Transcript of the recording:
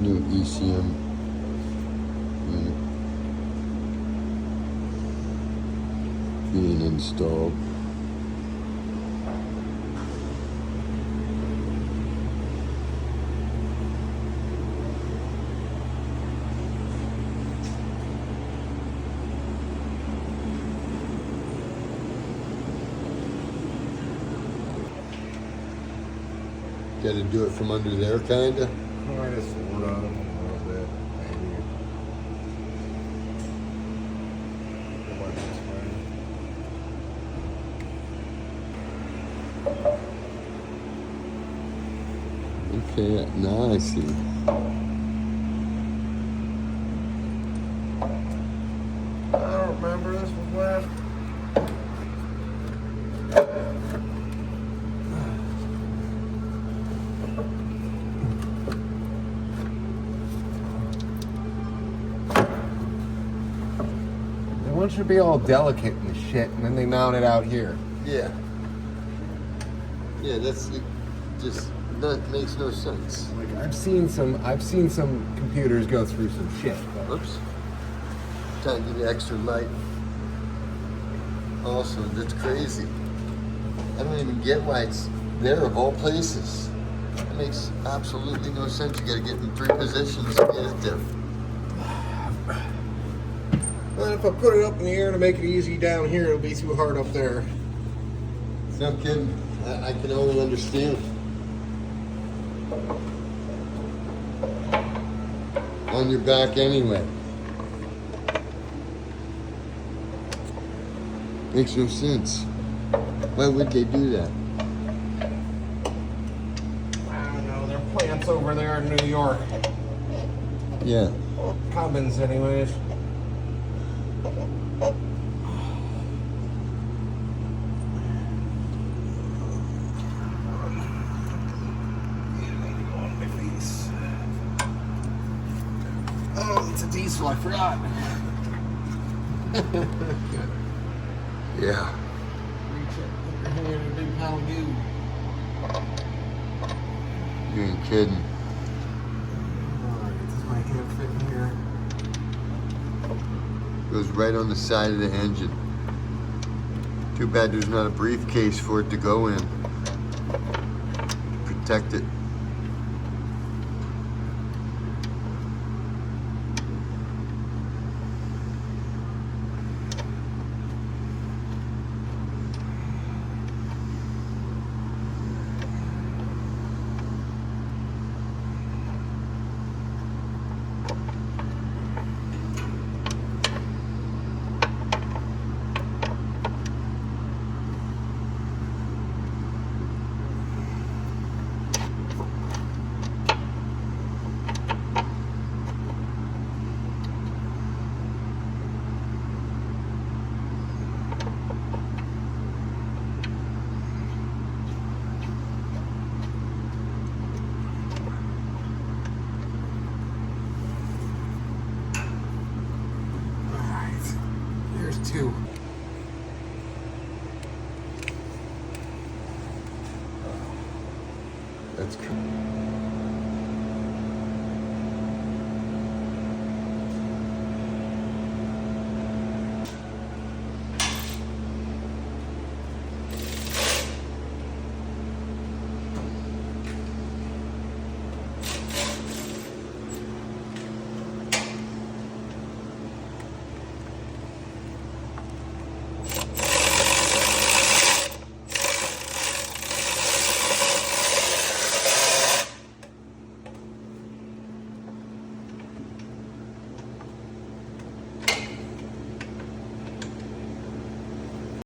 New ECM unit being installed. Got to do it from under there, kinda. Kind of, sort of, a little bit, maybe. Go by this way. Okay, now I see. I don't remember this was last. One should be all delicate and shit, and then they mount it out here. Yeah. Yeah, that's just, that makes no sense. Like I've seen some computers go through some shit. But Oops. Trying to give you extra light. Also, that's crazy. I don't even get why it's there of all places. It makes absolutely no sense. You gotta get in 3 positions to get it there. Well, if I put it up in the air to make it easy down here, it'll be too hard up there. No kidding. I can only understand. On your back anyway. Makes no sense. Why would they do that? I don't know. There are plants over there in New York. Yeah. Cummins, anyways. Oh, it's a diesel, I forgot. Yeah. Reach it, put your hand in a big pile of goo. You ain't kidding. Alright, does my hand fit in here? Goes right on the side of the engine. Too bad there's not a briefcase for it to go in. Protect it.